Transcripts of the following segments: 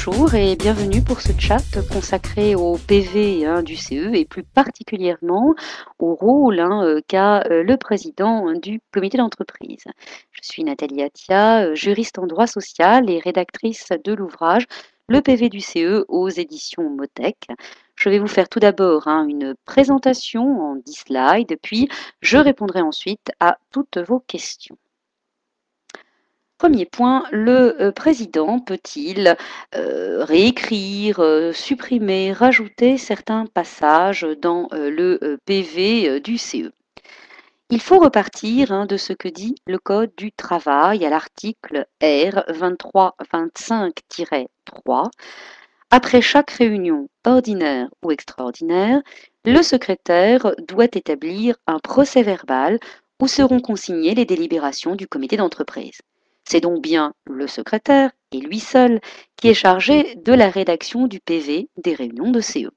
Bonjour et bienvenue pour ce chat consacré au PV du CE et plus particulièrement au rôle qu'a le président du comité d'entreprise. Je suis Nathalie Attia, juriste en droit social et rédactrice de l'ouvrage Le PV du CE aux éditions Motech. Je vais vous faire tout d'abord une présentation en 10 slides, puis je répondrai ensuite à toutes vos questions. Premier point, le président peut-il réécrire, supprimer, rajouter certains passages dans le PV du CE? Il faut repartir de ce que dit le Code du travail à l'article R 2325-3. Après chaque réunion ordinaire ou extraordinaire, le secrétaire doit établir un procès-verbal où seront consignées les délibérations du comité d'entreprise. C'est donc bien le secrétaire, et lui seul, qui est chargé de la rédaction du PV des réunions de CE.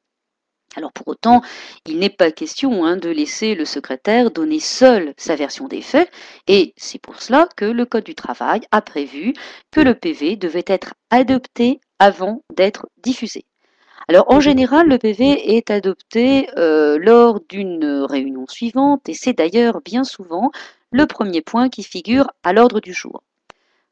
Alors pour autant, il n'est pas question de laisser le secrétaire donner seul sa version des faits, et c'est pour cela que le Code du travail a prévu que le PV devait être adopté avant d'être diffusé. Alors en général, le PV est adopté lors d'une réunion suivante, et c'est d'ailleurs bien souvent le premier point qui figure à l'ordre du jour.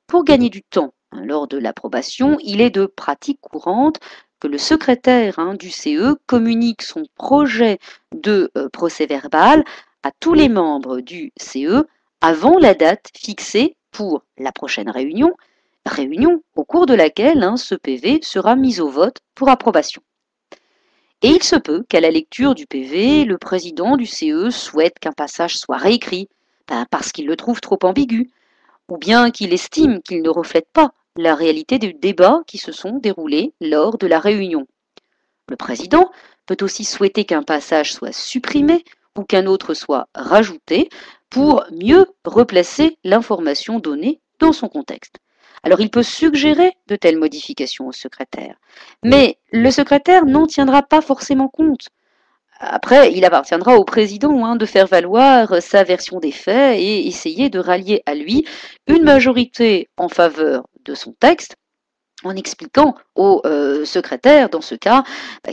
Pour gagner du temps lors de l'approbation, il est de pratique courante que le secrétaire du CE communique son projet de procès-verbal à tous les membres du CE avant la date fixée pour la prochaine réunion au cours de laquelle ce PV sera mis au vote pour approbation. Et il se peut qu'à la lecture du PV, le président du CE souhaite qu'un passage soit réécrit, parce qu'il le trouve trop ambigu, ou bien qu'il estime qu'il ne reflète pas la réalité des débats qui se sont déroulés lors de la réunion. Le président peut aussi souhaiter qu'un passage soit supprimé ou qu'un autre soit rajouté pour mieux replacer l'information donnée dans son contexte. Alors il peut suggérer de telles modifications au secrétaire, mais le secrétaire n'en tiendra pas forcément compte. Après, il appartiendra au président de faire valoir sa version des faits et essayer de rallier à lui une majorité en faveur de son texte, en expliquant au secrétaire, dans ce cas,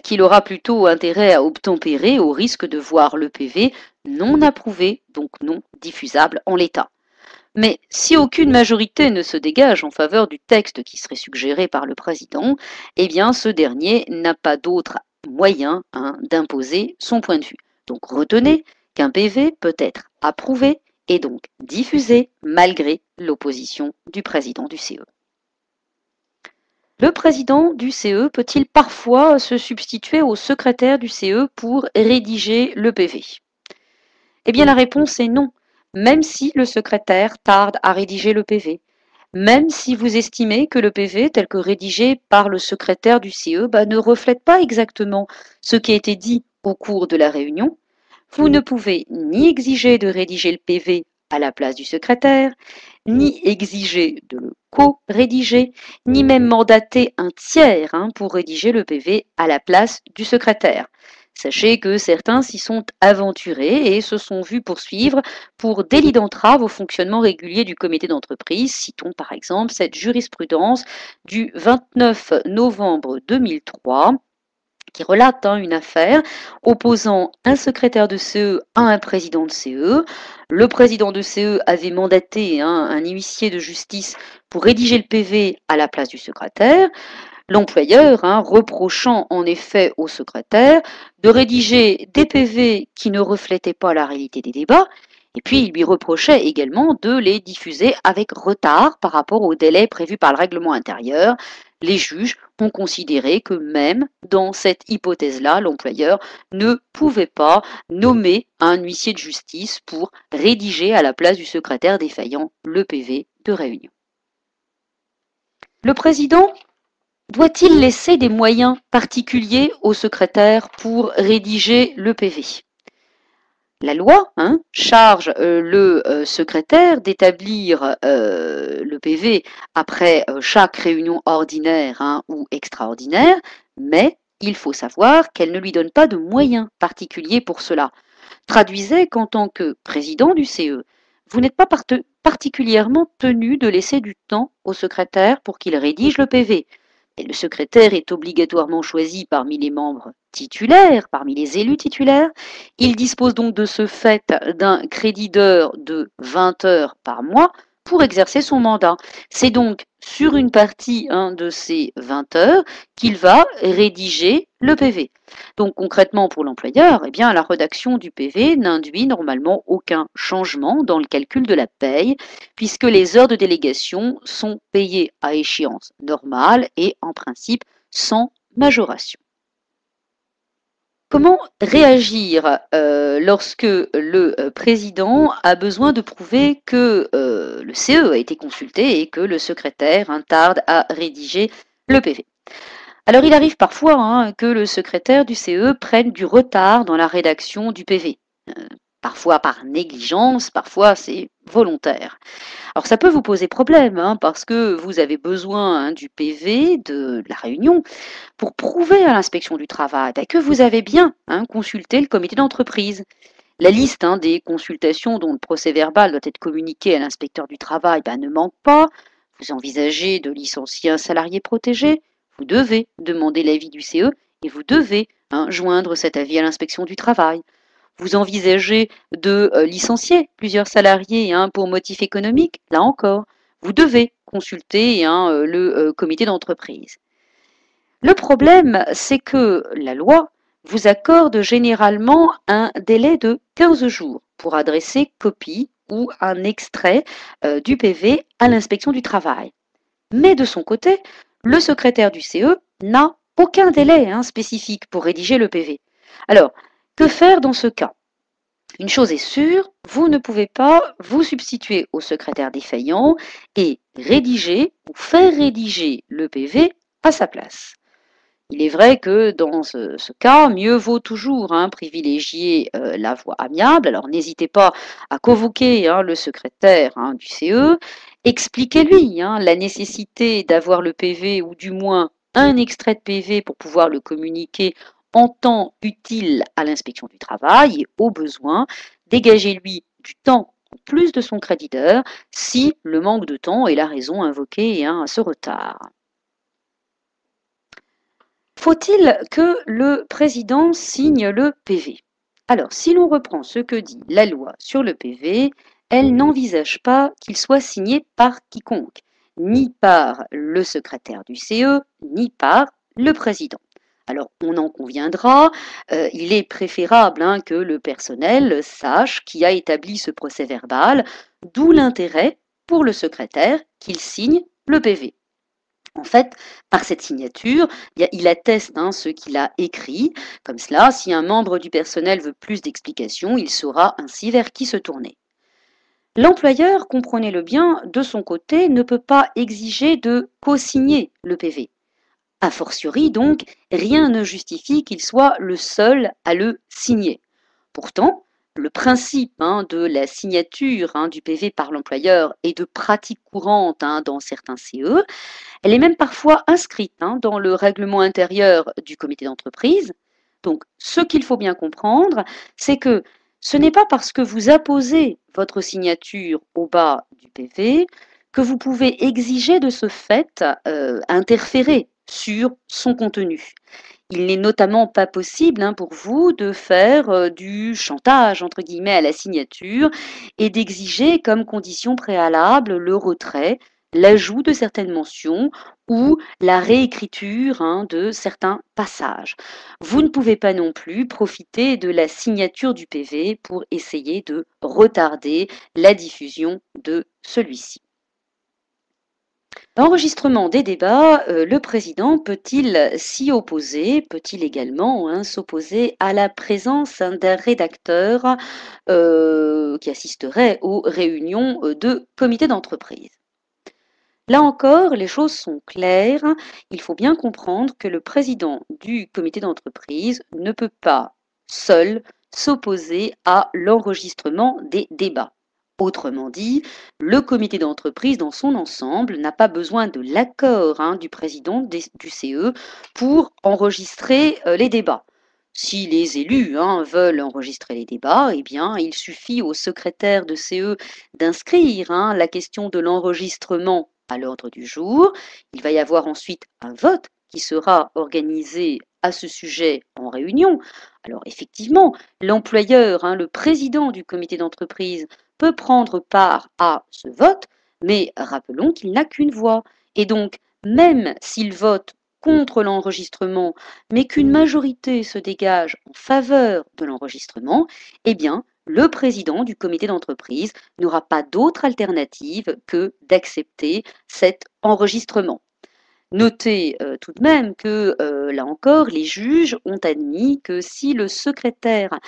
qu'il aura plutôt intérêt à obtempérer au risque de voir le PV non approuvé, donc non diffusable en l'état. Mais si aucune majorité ne se dégage en faveur du texte qui serait suggéré par le président, eh bien ce dernier n'a pas d'autre moyen d'imposer son point de vue. Donc retenez qu'un PV peut être approuvé et donc diffusé malgré l'opposition du président du CE. Le président du CE peut-il parfois se substituer au secrétaire du CE pour rédiger le PV? Eh bien la réponse est non, même si le secrétaire tarde à rédiger le PV. Même si vous estimez que le PV, tel que rédigé par le secrétaire du CE, ne reflète pas exactement ce qui a été dit au cours de la réunion, vous ne pouvez ni exiger de rédiger le PV à la place du secrétaire, ni exiger de le co-rédiger, ni même mandater un tiers pour rédiger le PV à la place du secrétaire. Sachez que certains s'y sont aventurés et se sont vus poursuivre pour délit d'entrave au fonctionnement régulier du comité d'entreprise. Citons par exemple cette jurisprudence du 29 novembre 2003 qui relate une affaire opposant un secrétaire de CE à un président de CE. Le président de CE avait mandaté un huissier de justice pour rédiger le PV à la place du secrétaire. L'employeur reprochant en effet au secrétaire de rédiger des PV qui ne reflétaient pas la réalité des débats, et puis il lui reprochait également de les diffuser avec retard par rapport au délai prévu par le règlement intérieur. Les juges ont considéré que même dans cette hypothèse-là, l'employeur ne pouvait pas nommer un huissier de justice pour rédiger à la place du secrétaire défaillant le PV de réunion. Le président doit-il laisser des moyens particuliers au secrétaire pour rédiger le PV? La loi charge le secrétaire d'établir le PV après chaque réunion ordinaire ou extraordinaire, mais il faut savoir qu'elle ne lui donne pas de moyens particuliers pour cela. Traduisez qu'en tant que président du CE, vous n'êtes pas particulièrement tenu de laisser du temps au secrétaire pour qu'il rédige le PV. Et le secrétaire est obligatoirement choisi parmi les membres titulaires, parmi les élus titulaires. Il dispose donc de ce fait d'un crédit d'heures de 20 heures par mois pour exercer son mandat. C'est donc sur une partie de ces 20 heures qu'il va rédiger le PV. Donc concrètement pour l'employeur, eh bien, la rédaction du PV n'induit normalement aucun changement dans le calcul de la paye, puisque les heures de délégation sont payées à échéance normale et en principe sans majoration. Comment réagir lorsque le président a besoin de prouver que le CE a été consulté et que le secrétaire tarde à rédiger le PV? Alors il arrive parfois que le secrétaire du CE prenne du retard dans la rédaction du PV. Parfois par négligence, parfois c'est volontaire. Alors ça peut vous poser problème parce que vous avez besoin du PV de la réunion pour prouver à l'inspection du travail que vous avez bien consulté le comité d'entreprise. La liste des consultations dont le procès-verbal doit être communiqué à l'inspecteur du travail ne manque pas. Vous envisagez de licencier un salarié protégé, vous devez demander l'avis du CE et vous devez joindre cet avis à l'inspection du travail. Vous envisagez de licencier plusieurs salariés pour motif économique, là encore, vous devez consulter le comité d'entreprise. Le problème, c'est que la loi vous accorde généralement un délai de 15 jours pour adresser copie ou un extrait du PV à l'inspection du travail. Mais de son côté, le secrétaire du CE n'a aucun délai spécifique pour rédiger le PV. Alors, que faire dans ce cas? Une chose est sûre, vous ne pouvez pas vous substituer au secrétaire défaillant et rédiger ou faire rédiger le PV à sa place. Il est vrai que dans ce cas, mieux vaut toujours privilégier la voie amiable. Alors n'hésitez pas à convoquer le secrétaire du CE, expliquez-lui la nécessité d'avoir le PV ou du moins un extrait de PV pour pouvoir le communiquer en temps utile à l'inspection du travail et au besoin, dégagez-lui du temps en plus de son crédit d'heure si le manque de temps est la raison invoquée à ce retard. Faut-il que le président signe le PV? Alors, si l'on reprend ce que dit la loi sur le PV, elle n'envisage pas qu'il soit signé par quiconque, ni par le secrétaire du CE, ni par le président. Alors, on en conviendra, il est préférable que le personnel sache qui a établi ce procès-verbal, d'où l'intérêt pour le secrétaire qu'il signe le PV. En fait, par cette signature, il atteste ce qu'il a écrit. Comme cela, si un membre du personnel veut plus d'explications, il saura ainsi vers qui se tourner. L'employeur, comprenez-le bien, de son côté, ne peut pas exiger de co-signer le PV. A fortiori, donc, rien ne justifie qu'il soit le seul à le signer. Pourtant, le principe de la signature du PV par l'employeur est de pratique courante dans certains CE. Elle est même parfois inscrite dans le règlement intérieur du comité d'entreprise. Donc, ce qu'il faut bien comprendre, c'est que ce n'est pas parce que vous apposez votre signature au bas du PV que vous pouvez exiger de ce fait interférer sur son contenu. Il n'est notamment pas possible pour vous de faire du chantage, entre guillemets, à la signature et d'exiger comme condition préalable le retrait, l'ajout de certaines mentions ou la réécriture de certains passages. Vous ne pouvez pas non plus profiter de la signature du PV pour essayer de retarder la diffusion de celui-ci. L'enregistrement des débats, le président peut-il s'y opposer? Peut-il également s'opposer à la présence d'un rédacteur qui assisterait aux réunions de comité d'entreprise? Là encore, les choses sont claires. Il faut bien comprendre que le président du comité d'entreprise ne peut pas seul s'opposer à l'enregistrement des débats. Autrement dit, le comité d'entreprise dans son ensemble n'a pas besoin de l'accord du président du CE pour enregistrer les débats. Si les élus veulent enregistrer les débats, eh bien, il suffit au secrétaire de CE d'inscrire la question de l'enregistrement à l'ordre du jour. Il va y avoir ensuite un vote qui sera organisé à ce sujet en réunion. Alors effectivement, l'employeur, le président du comité d'entreprise, peut prendre part à ce vote, mais rappelons qu'il n'a qu'une voix. Et donc, même s'il vote contre l'enregistrement, mais qu'une majorité se dégage en faveur de l'enregistrement, eh bien, le président du comité d'entreprise n'aura pas d'autre alternative que d'accepter cet enregistrement. Notez tout de même que, là encore, les juges ont admis que si le secrétaire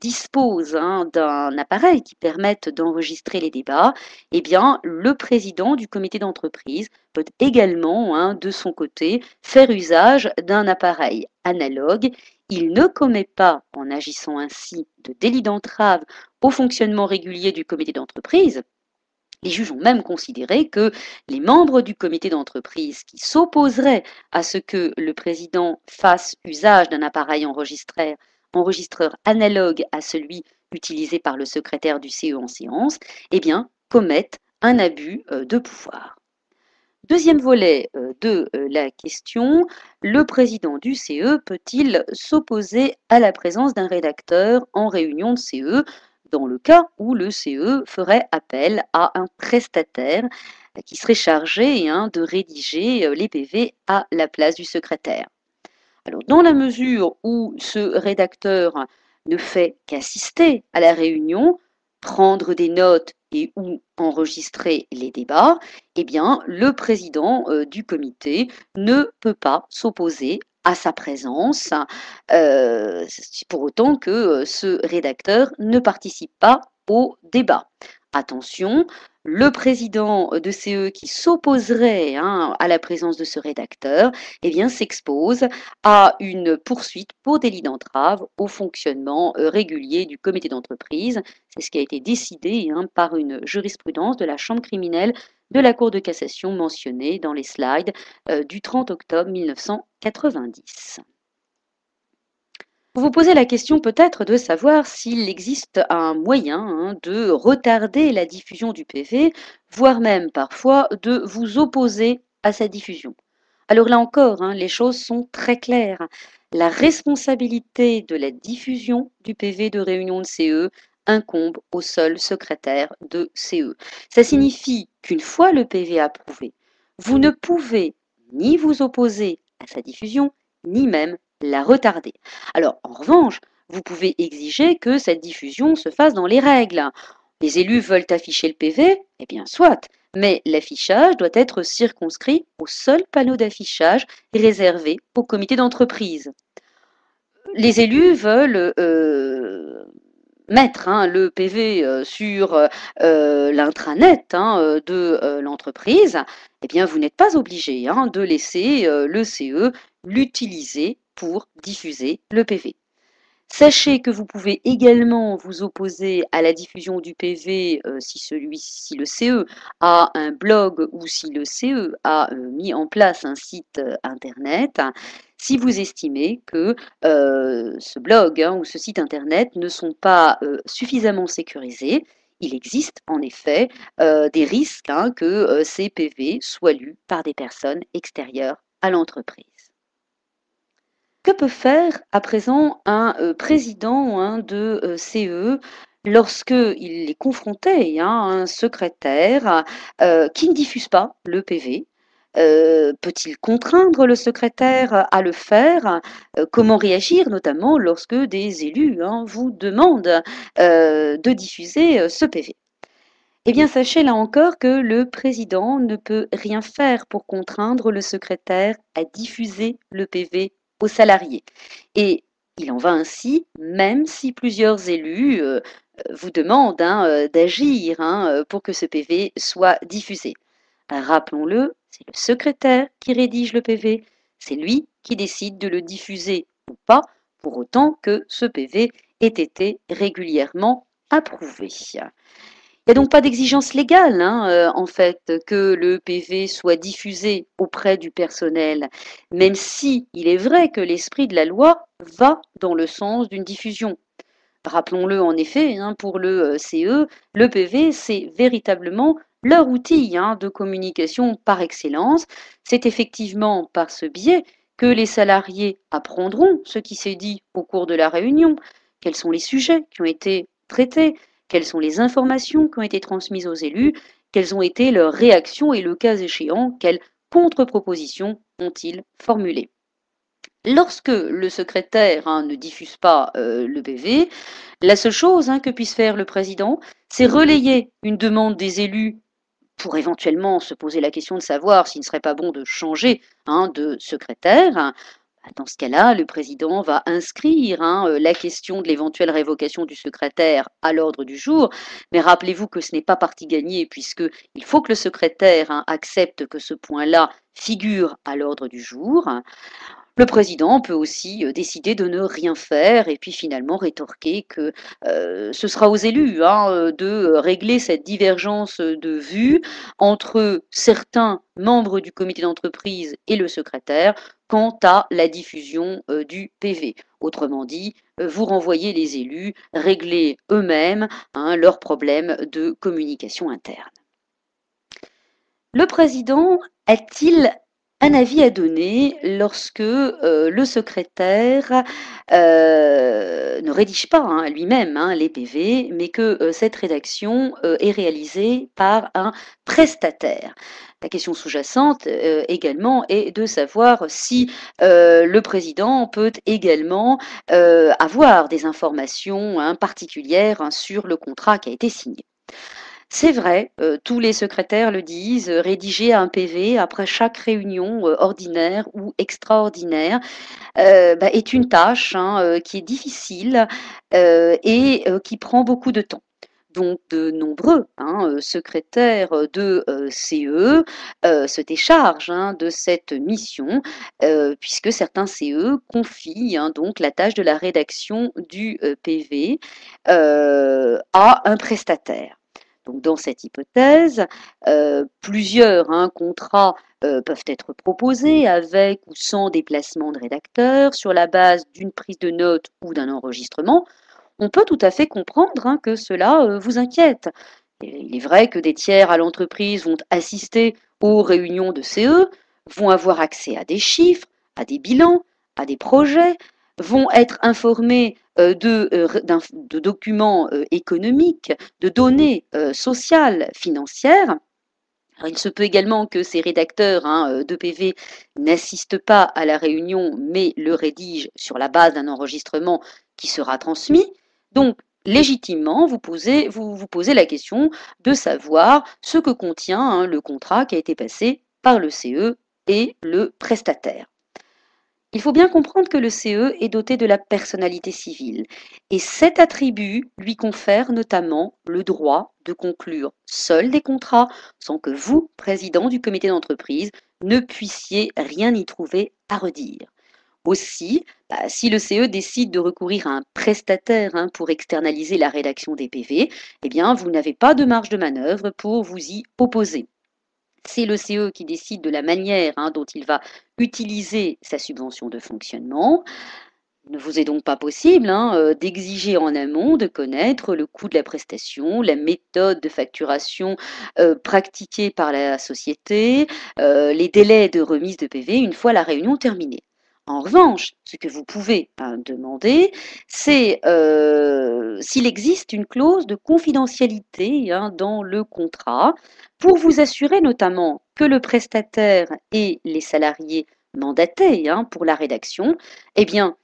dispose d'un appareil qui permette d'enregistrer les débats, eh bien, le président du comité d'entreprise peut également, de son côté, faire usage d'un appareil analogue. Il ne commet pas, en agissant ainsi, de délit d'entrave au fonctionnement régulier du comité d'entreprise. Les juges ont même considéré que les membres du comité d'entreprise qui s'opposeraient à ce que le président fasse usage d'un appareil enregistreur analogue à celui utilisé par le secrétaire du CE en séance, eh bien, commettent un abus de pouvoir. Deuxième volet de la question, le président du CE peut-il s'opposer à la présence d'un rédacteur en réunion de CE dans le cas où le CE ferait appel à un prestataire qui serait chargé de rédiger les PV à la place du secrétaire. Alors, dans la mesure où ce rédacteur ne fait qu'assister à la réunion, prendre des notes et ou enregistrer les débats, eh bien, le président du comité ne peut pas s'opposer à sa présence, pour autant que ce rédacteur ne participe pas au débat. Attention, le président de CE qui s'opposerait à la présence de ce rédacteur, eh bien, s'expose à une poursuite pour délit d'entrave au fonctionnement régulier du comité d'entreprise. C'est ce qui a été décidé par une jurisprudence de la Chambre criminelle de la Cour de cassation mentionnée dans les slides du 30 octobre 1990. Vous vous posez la question peut-être de savoir s'il existe un moyen de retarder la diffusion du PV, voire même parfois de vous opposer à sa diffusion. Alors là encore, les choses sont très claires. La responsabilité de la diffusion du PV de réunion de CE incombe au seul secrétaire de CE. Ça signifie qu'une fois le PV approuvé, vous ne pouvez ni vous opposer à sa diffusion, ni même la retarder. Alors, en revanche, vous pouvez exiger que cette diffusion se fasse dans les règles. Les élus veulent afficher le PV, eh bien soit, mais l'affichage doit être circonscrit au seul panneau d'affichage réservé au comité d'entreprise. Les élus veulent mettre le PV sur l'intranet de l'entreprise, eh bien vous n'êtes pas obligé de laisser le CE l'utiliser pour diffuser le PV. Sachez que vous pouvez également vous opposer à la diffusion du PV si le CE a un blog ou si le CE a mis en place un site internet, si vous estimez que ce blog ou ce site internet ne sont pas suffisamment sécurisés. Il existe en effet des risques que ces PV soient lus par des personnes extérieures à l'entreprise. Que peut faire à présent un président de CE lorsqu'il est confronté à un secrétaire qui ne diffuse pas le PV? Peut-il contraindre le secrétaire à le faire? Comment réagir, notamment lorsque des élus vous demandent de diffuser ce PV? Eh bien, sachez là encore que le président ne peut rien faire pour contraindre le secrétaire à diffuser le PV aux salariés. Et il en va ainsi, même si plusieurs élus vous demandent d'agir pour que ce PV soit diffusé. Rappelons-le, c'est le secrétaire qui rédige le PV, c'est lui qui décide de le diffuser ou pas, pour autant que ce PV ait été régulièrement approuvé. Il n'y a donc pas d'exigence légale, en fait, que le PV soit diffusé auprès du personnel, même si il est vrai que l'esprit de la loi va dans le sens d'une diffusion. Rappelons-le en effet, pour le CE, le PV, c'est véritablement leur outil de communication par excellence. C'est effectivement par ce biais que les salariés apprendront ce qui s'est dit au cours de la réunion, quels sont les sujets qui ont été traités, quelles sont les informations qui ont été transmises aux élus, quelles ont été leurs réactions et, le cas échéant, quelles contre-propositions ont-ils formulées. Lorsque le secrétaire ne diffuse pas le PV, la seule chose que puisse faire le président, c'est relayer une demande des élus pour éventuellement se poser la question de savoir s'il ne serait pas bon de changer de secrétaire. Dans ce cas-là, le président va inscrire la question de l'éventuelle révocation du secrétaire à l'ordre du jour. Mais rappelez-vous que ce n'est pas partie gagnée, puisqu'il faut que le secrétaire accepte que ce point-là figure à l'ordre du jour. Le président peut aussi décider de ne rien faire et puis finalement rétorquer que ce sera aux élus de régler cette divergence de vues entre certains membres du comité d'entreprise et le secrétaire quant à la diffusion du PV. Autrement dit, vous renvoyez les élus régler eux-mêmes leurs problèmes de communication interne. Le président a-t-il un avis à donner lorsque le secrétaire ne rédige pas lui-même les PV, mais que cette rédaction est réalisée par un prestataire? La question sous-jacente également est de savoir si le président peut également avoir des informations particulières sur le contrat qui a été signé. C'est vrai, tous les secrétaires le disent, rédiger un PV après chaque réunion ordinaire ou extraordinaire est une tâche qui est difficile et qui prend beaucoup de temps. Donc de nombreux secrétaires de CE se déchargent de cette mission puisque certains CE confient donc la tâche de la rédaction du PV à un prestataire. Donc, dans cette hypothèse, plusieurs contrats peuvent être proposés avec ou sans déplacement de rédacteur sur la base d'une prise de notes ou d'un enregistrement. On peut tout à fait comprendre que cela vous inquiète. Il est vrai que des tiers à l'entreprise vont assister aux réunions de CE, vont avoir accès à des chiffres, à des bilans, à des projets, vont être informés de documents économiques, de données sociales, financières. Alors, il se peut également que ces rédacteurs de PV n'assistent pas à la réunion, mais le rédigent sur la base d'un enregistrement qui sera transmis. Donc, légitimement, vous posez la question de savoir ce que contient le contrat qui a été passé par le CE et le prestataire. Il faut bien comprendre que le CE est doté de la personnalité civile et cet attribut lui confère notamment le droit de conclure seul des contrats sans que vous, président du comité d'entreprise, ne puissiez rien y trouver à redire. Aussi, si le CE décide de recourir à un prestataire pour externaliser la rédaction des PV, eh bien, vous n'avez pas de marge de manœuvre pour vous y opposer. C'est le CE qui décide de la manière dont il va utiliser sa subvention de fonctionnement. Il ne vous est donc pas possible d'exiger en amont de connaître le coût de la prestation, la méthode de facturation pratiquée par la société, les délais de remise de PV une fois la réunion terminée. En revanche, ce que vous pouvez demander, c'est s'il existe une clause de confidentialité dans le contrat pour vous assurer notamment que le prestataire et les salariés mandatés pour la rédaction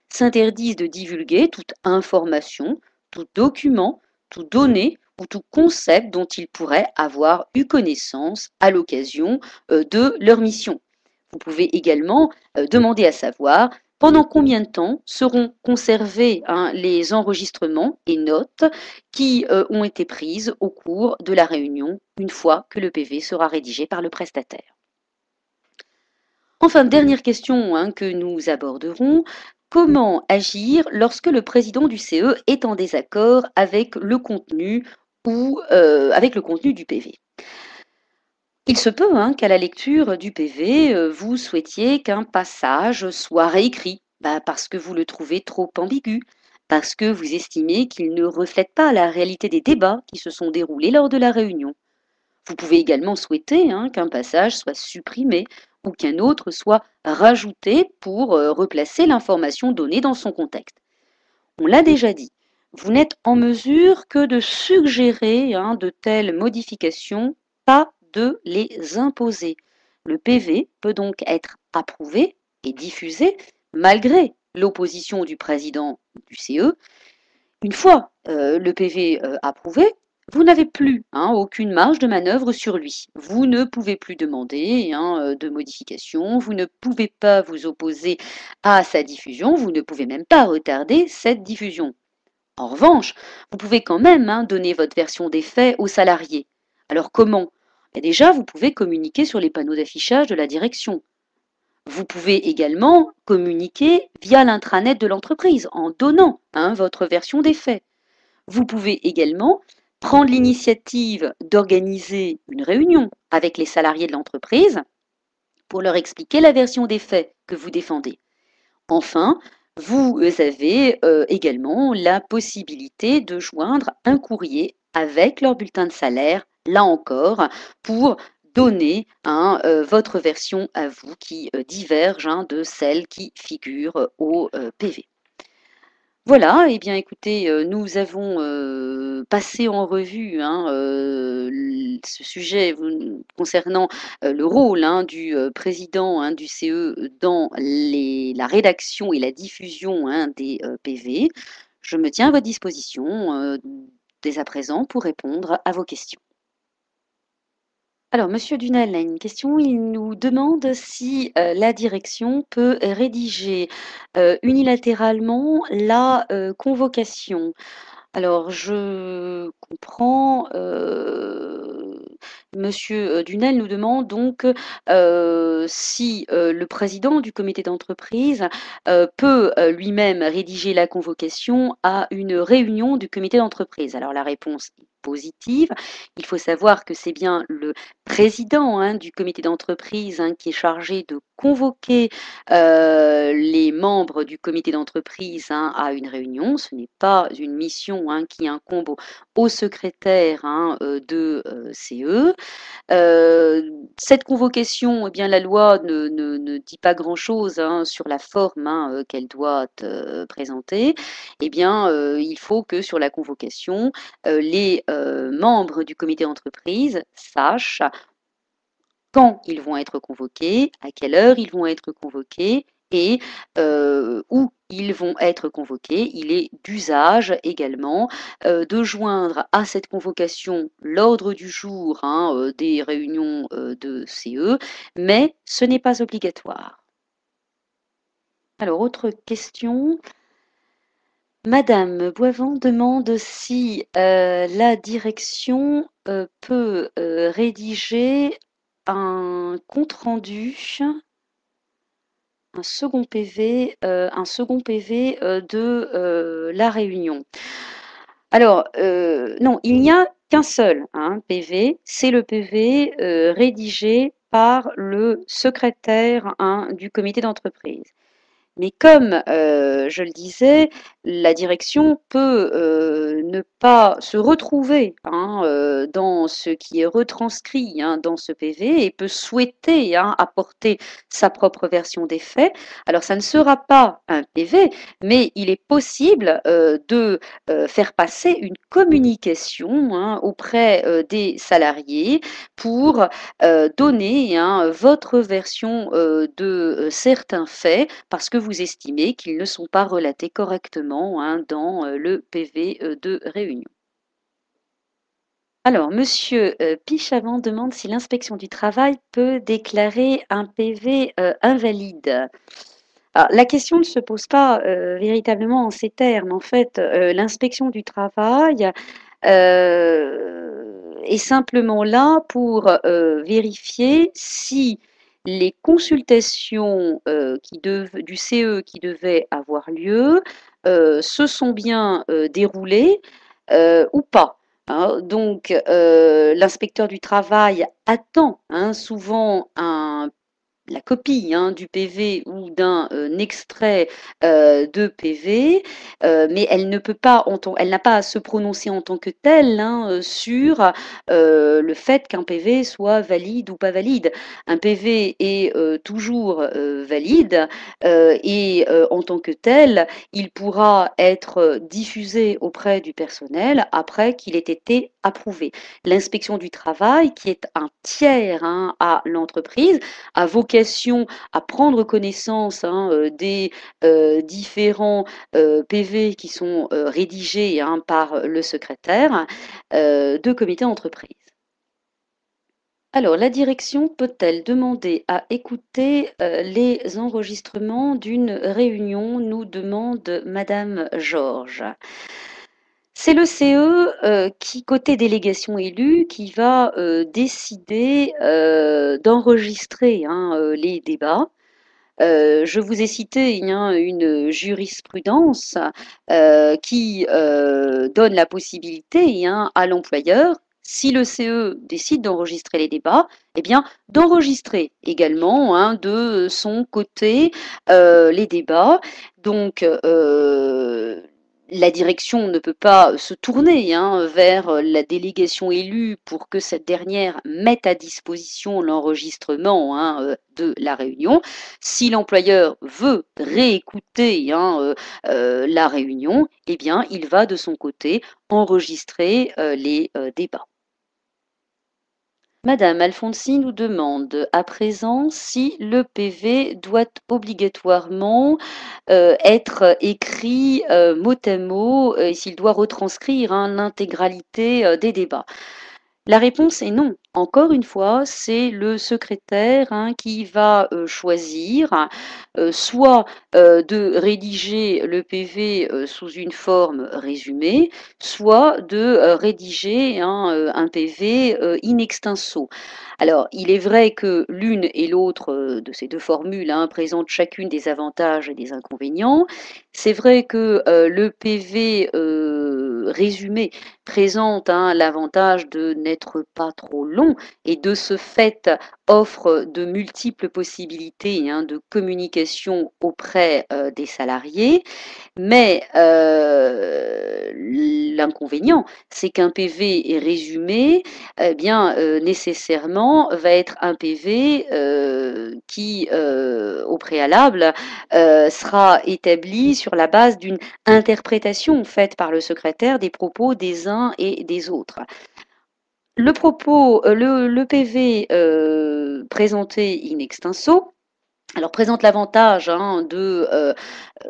s'interdisent de divulguer toute information, tout document, toute donnée ou tout concept dont ils pourraient avoir eu connaissance à l'occasion de leur mission. Vous pouvez également demander à savoir pendant combien de temps seront conservés les enregistrements et notes qui ont été prises au cours de la réunion une fois que le PV sera rédigé par le prestataire. Enfin, dernière question que nous aborderons, comment agir lorsque le président du CE est en désaccord avec le contenu ou avec le contenu du PV? Il se peut qu'à la lecture du PV, vous souhaitiez qu'un passage soit réécrit, parce que vous le trouvez trop ambigu, parce que vous estimez qu'il ne reflète pas la réalité des débats qui se sont déroulés lors de la réunion. Vous pouvez également souhaiter qu'un passage soit supprimé ou qu'un autre soit rajouté pour replacer l'information donnée dans son contexte. On l'a déjà dit, vous n'êtes en mesure que de suggérer de telles modifications, pas de les imposer. Le PV peut donc être approuvé et diffusé malgré l'opposition du président du CE. Une fois le PV approuvé, vous n'avez plus aucune marge de manœuvre sur lui. Vous ne pouvez plus demander de modification, vous ne pouvez pas vous opposer à sa diffusion, vous ne pouvez même pas retarder cette diffusion. En revanche, vous pouvez quand même donner votre version des faits aux salariés. Alors comment? Déjà, vous pouvez communiquer sur les panneaux d'affichage de la direction. Vous pouvez également communiquer via l'intranet de l'entreprise en donnant votre version des faits. Vous pouvez également prendre l'initiative d'organiser une réunion avec les salariés de l'entreprise pour leur expliquer la version des faits que vous défendez. Enfin, vous avez également la possibilité de joindre un courrier avec leur bulletin de salaire, là encore, pour donner votre version à vous qui diverge de celle qui figure au PV. Voilà, eh bien écoutez, nous avons passé en revue ce sujet concernant le rôle du président du CE dans la rédaction et la diffusion des PV. Je me tiens à votre disposition dès à présent pour répondre à vos questions. Alors, Monsieur Dunel a une question. Il nous demande si la direction peut rédiger unilatéralement la convocation. Alors, je comprends. Monsieur Dunel nous demande donc si le président du comité d'entreprise peut lui-même rédiger la convocation à une réunion du comité d'entreprise. Alors, la réponse est positive. Il faut savoir que c'est bien le président du comité d'entreprise qui est chargé de convoquer les membres du comité d'entreprise à une réunion. Ce n'est pas une mission qui incombe au secrétaire de CE. Cette convocation, eh bien, la loi ne dit pas grand-chose sur la forme qu'elle doit présenter. Eh bien, il faut que sur la convocation, les membres du comité d'entreprise sachent quand ils vont être convoqués, à quelle heure ils vont être convoqués et où ils vont être convoqués. Il est d'usage également de joindre à cette convocation l'ordre du jour des réunions de CE, mais ce n'est pas obligatoire. Alors, autre question. Madame Boivant demande si la direction peut rédiger un compte-rendu, un second PV de la réunion. Alors, non, il n'y a qu'un seul PV, c'est le PV rédigé par le secrétaire du comité d'entreprise. Mais comme je le disais, la direction peut ne pas se retrouver dans ce qui est retranscrit dans ce PV et peut souhaiter apporter sa propre version des faits. Alors ça ne sera pas un PV, mais il est possible de faire passer une communication auprès des salariés pour donner votre version de certains faits parce que vous estimez qu'ils ne sont pas relatés correctement dans le PV de réunion. Alors, Monsieur Pichavant demande si l'inspection du travail peut déclarer un PV invalide. Alors, la question ne se pose pas véritablement en ces termes. En fait, l'inspection du travail est simplement là pour vérifier si les consultations du CE qui devaient avoir lieu se sont bien déroulées ou pas. Donc, l'inspecteur du travail attend souvent la copie du PV ou d'un extrait de PV, mais elle ne peut pas, elle n'a pas à se prononcer en tant que telle sur le fait qu'un PV soit valide ou pas valide. Un PV est toujours valide et en tant que tel, il pourra être diffusé auprès du personnel après qu'il ait été approuvé. L'inspection du travail, qui est un tiers à l'entreprise, a vocation à prendre connaissance des différents PV qui sont rédigés par le secrétaire de comité d'entreprise. Alors, la direction peut-elle demander à écouter les enregistrements d'une réunion, nous demande Madame Georges. C'est le CE qui, côté délégation élue, qui va décider d'enregistrer les débats. Je vous ai cité une jurisprudence qui donne la possibilité à l'employeur, si le CE décide d'enregistrer les débats, eh bien d'enregistrer également de son côté les débats. Donc la direction ne peut pas se tourner vers la délégation élue pour que cette dernière mette à disposition l'enregistrement de la réunion. Si l'employeur veut réécouter la réunion, eh bien, il va de son côté enregistrer les débats. Madame Alfonsi nous demande à présent si le PV doit obligatoirement être écrit mot à mot et s'il doit retranscrire l'intégralité des débats. La réponse est non. Encore une fois, c'est le secrétaire qui va choisir soit de rédiger le PV sous une forme résumée, soit de rédiger un PV in extenso. Alors, il est vrai que l'une et l'autre de ces deux formules présentent chacune des avantages et des inconvénients. C'est vrai que le PV résumé présente l'avantage de n'être pas trop long et de ce fait offre de multiples possibilités de communication auprès des salariés. Mais l'inconvénient, c'est qu'un PV résumé, eh bien, nécessairement, va être un PV qui, au préalable, sera établi sur la base d'une interprétation faite par le secrétaire des propos des uns et des autres. Le propos, le PV présenté in extenso, alors présente l'avantage de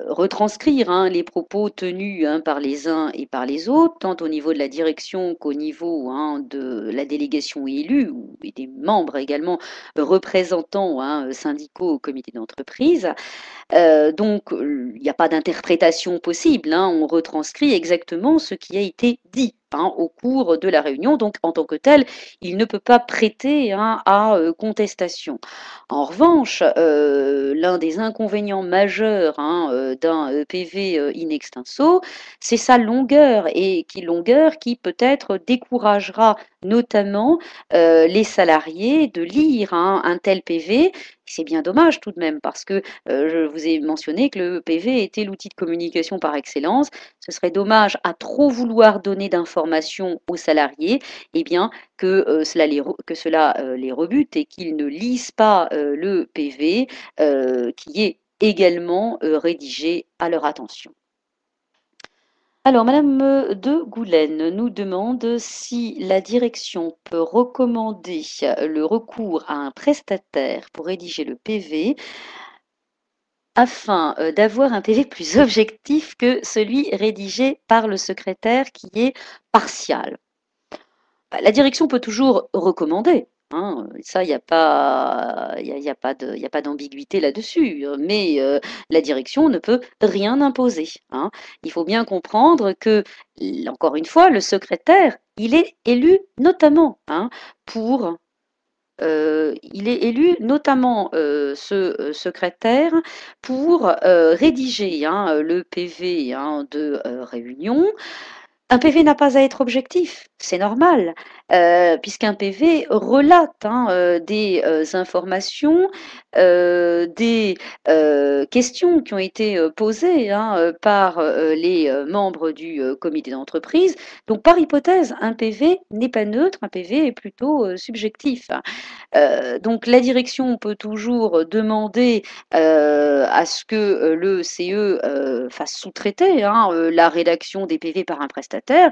retranscrire les propos tenus par les uns et par les autres, tant au niveau de la direction qu'au niveau de la délégation élue et des membres également représentants syndicaux au comité d'entreprise. Donc, il n'y a pas d'interprétation possible. On retranscrit exactement ce qui a été dit au cours de la réunion. Donc, en tant que tel, il ne peut pas prêter à contestation. En revanche, l'un des inconvénients majeurs d'un PV in extenso, c'est sa longueur et longueur qui peut-être découragera notamment les salariés de lire un tel PV. C'est bien dommage tout de même parce que je vous ai mentionné que le PV était l'outil de communication par excellence. Ce serait dommage à trop vouloir donner d'informations aux salariés, eh bien, que cela les rebute et qu'ils ne lisent pas le PV qui est également rédigé à leur attention. Alors, Madame de Goulaine nous demande si la direction peut recommander le recours à un prestataire pour rédiger le PV afin d'avoir un PV plus objectif que celui rédigé par le secrétaire qui est partial. La direction peut toujours recommander. Ça, il n'y a pas, y a pas d'ambiguïté là-dessus. Mais la direction ne peut rien imposer. Il faut bien comprendre que, encore une fois, le secrétaire, il est élu notamment pour il est élu notamment ce secrétaire pour rédiger le PV de réunion. Un PV n'a pas à être objectif. C'est normal, puisqu'un PV relate, hein, des, informations, des, questions qui ont été, posées, hein, par, les, membres du, comité d'entreprise. Donc par hypothèse, un PV n'est pas neutre, un PV est plutôt, subjectif. Donc la direction peut toujours demander, à ce que, le CE, fasse sous-traiter, hein, la rédaction des PV par un prestataire.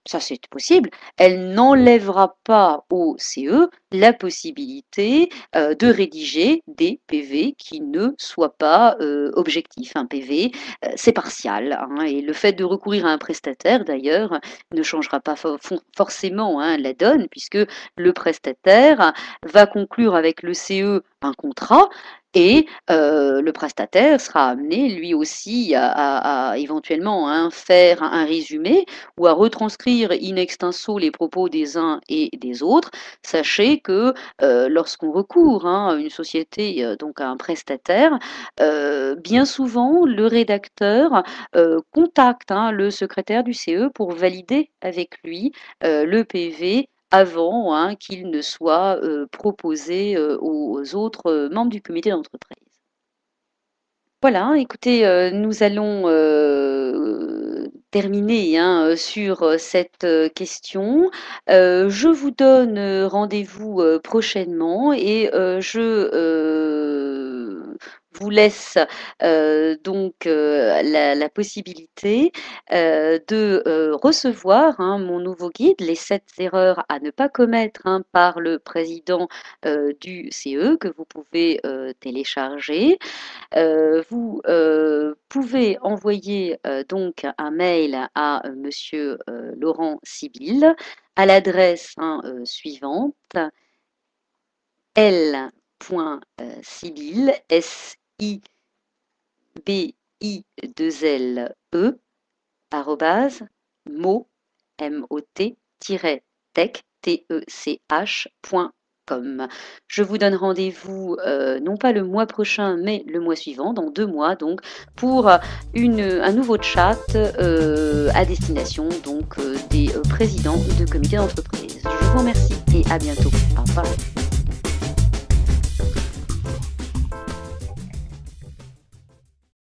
Ça, c'est possible. Elle n'enlèvera pas au CE la possibilité, de rédiger des PV qui ne soient pas, objectifs. Un PV, c'est partial, hein, et le fait de recourir à un prestataire d'ailleurs ne changera pas forcément, hein, la donne, puisque le prestataire va conclure avec le CE un contrat et le prestataire sera amené lui aussi à éventuellement, hein, faire un résumé ou à retranscrire in extenso les propos des uns et des autres. Sachez que, lorsqu'on recourt, hein, à une société, donc à un prestataire, bien souvent le rédacteur, contacte, hein, le secrétaire du CE pour valider avec lui, le PV avant, hein, qu'il ne soit, proposé, aux autres, membres du comité d'entreprise. Voilà, écoutez, nous allons, terminer, hein, sur, cette, question. Je vous donne, rendez-vous, prochainement et vous laisse, donc, la possibilité, de, recevoir, hein, mon nouveau guide, les 7 erreurs à ne pas commettre, hein, par le président, du CE que vous pouvez, télécharger. Vous, pouvez envoyer, donc un mail à, monsieur, Laurent Sibylle à l'adresse, hein, suivante: l.sibylle, SIBI2LE, arrobase, tech.com. Je vous donne rendez-vous, non pas le mois prochain, mais le mois suivant, dans 2 mois donc, pour un nouveau chat, à destination donc, des, présidents de comités d'entreprise. Je vous remercie et à bientôt. Au revoir.